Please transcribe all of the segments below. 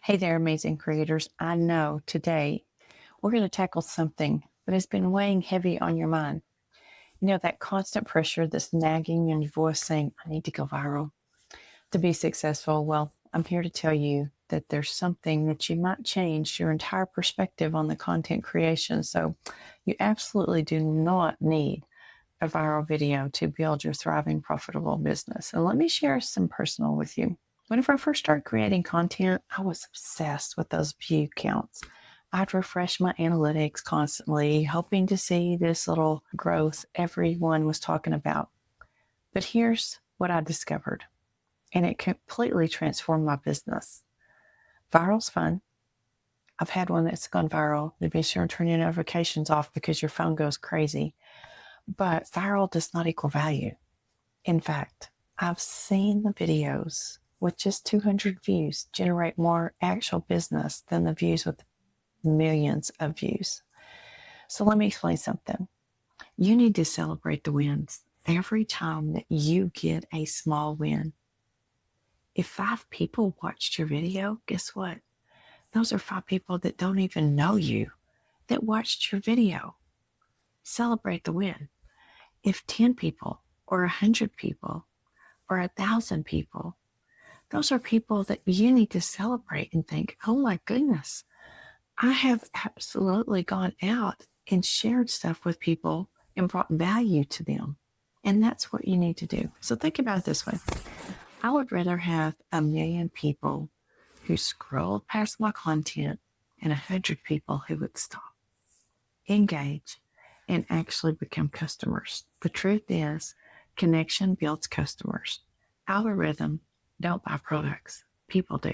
Hey there, amazing creators. I know today we're going to tackle something that has been weighing heavy on your mind. You know, that constant pressure that's nagging in your voice saying, I need to go viral to be successful. Well, I'm here to tell you that there's something that you might change your entire perspective on the content creation. So you absolutely do not need a viral video to build your thriving, profitable business. And let me share some personal with you. Whenever I first started creating content, I was obsessed with those view counts. I'd refresh my analytics constantly, hoping to see this little growth everyone was talking about. But here's what I discovered, and it completely transformed my business. Viral's fun. I've had one that's gone viral. To be sure and turn your notifications off because your phone goes crazy. But viral does not equal value. In fact, I've seen the videos with just 200 views generate more actual business than the views with millions of views. So let me explain something. You need to celebrate the wins every time that you get a small win. If 5 people watched your video, guess what? Those are 5 people that don't even know you that watched your video. Celebrate the win. If 10 people or 100 people or 1,000 people, those are people that you need to celebrate and think, oh my goodness, I have absolutely gone out and shared stuff with people and brought value to them. And that's what you need to do. So think about it this way. I would rather have 1,000,000 people who scrolled past my content and 100 people who would stop, engage, and actually become customers. The truth is, connection builds customers. Algorithm don't buy products. People do.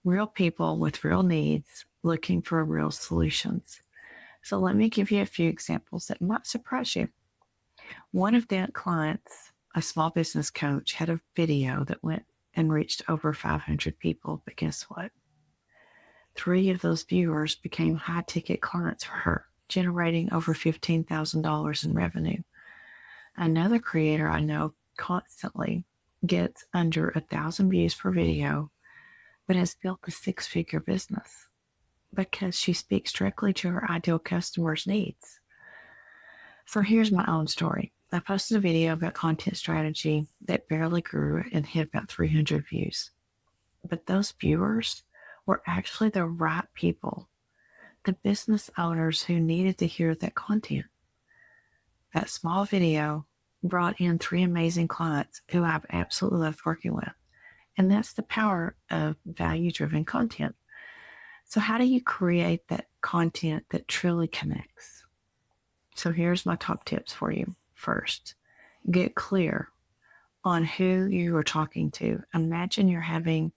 Real people with real needs looking for real solutions. So let me give you a few examples that might surprise you. One of the clients, a small business coach, had a video that went and reached over 500 people. But guess what? 3 of those viewers became high ticket clients for her, generating over $15,000 in revenue. Another creator I know constantly gets under 1,000 views per video, but has built a 6-figure business because she speaks directly to her ideal customer's needs. So here's my own story. I posted a video about content strategy that barely grew and hit about 300 views. But those viewers were actually the right people, the business owners who needed to hear that content. That small video brought in 3 amazing clients who I've absolutely loved working with. And that's the power of value-driven content. So how do you create that content that truly connects? So here's my top tips for you. First, get clear on who you are talking to. Imagine you're having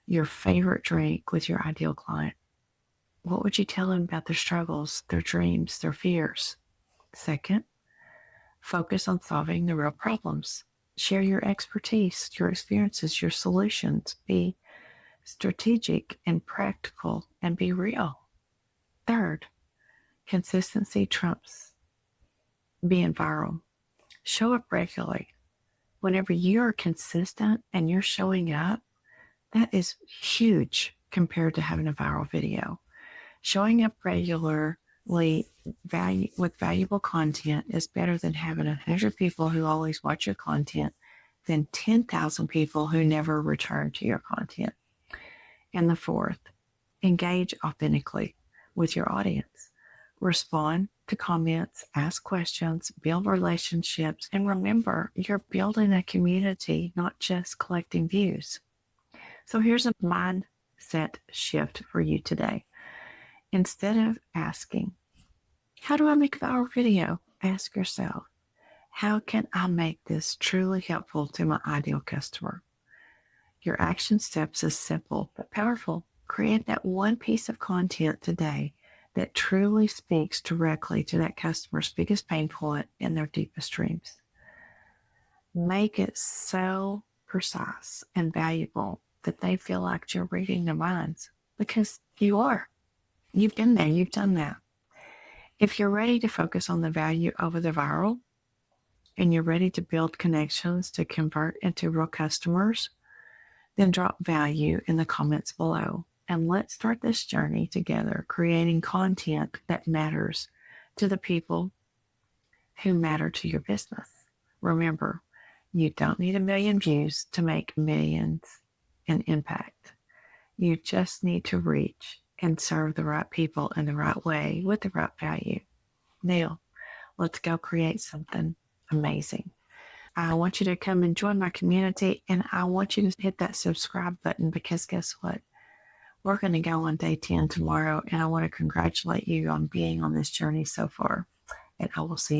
your favorite drink with your ideal client. What would you tell them about their struggles, their dreams, their fears? Second, focus on solving the real problems. Share your expertise, your experiences, your solutions. Be strategic and practical and be real. Third, consistency trumps being viral. Show up regularly. Whenever you're consistent and you're showing up, that is huge compared to having a viral video. Showing up regularly with valuable content is better than having 100 people who always watch your content than 10,000 people who never return to your content. And the fourth, engage authentically with your audience. Respond to comments, ask questions, build relationships, and remember, you're building a community, not just collecting views. So here's a mindset shift for you today. Instead of asking, how do I make a viral video? Ask yourself, how can I make this truly helpful to my ideal customer? Your action steps is simple but powerful. Create that one piece of content today that truly speaks directly to that customer's biggest pain point and their deepest dreams. Make it so precise and valuable that they feel like you're reading their minds, because you are. You've been there, you've done that. If you're ready to focus on the value over the viral, and you're ready to build connections to convert into real customers, then drop value in the comments below. And let's start this journey together, creating content that matters to the people who matter to your business. Remember, you don't need 1 million views to make millions in impact. You just need to reach and serve the right people in the right way with the right value. Neil, let's go create something amazing. I want you to come and join my community, and I want you to hit that subscribe button, because guess what? We're going to go on day 10 tomorrow, and I want to congratulate you on being on this journey so far. And I will see you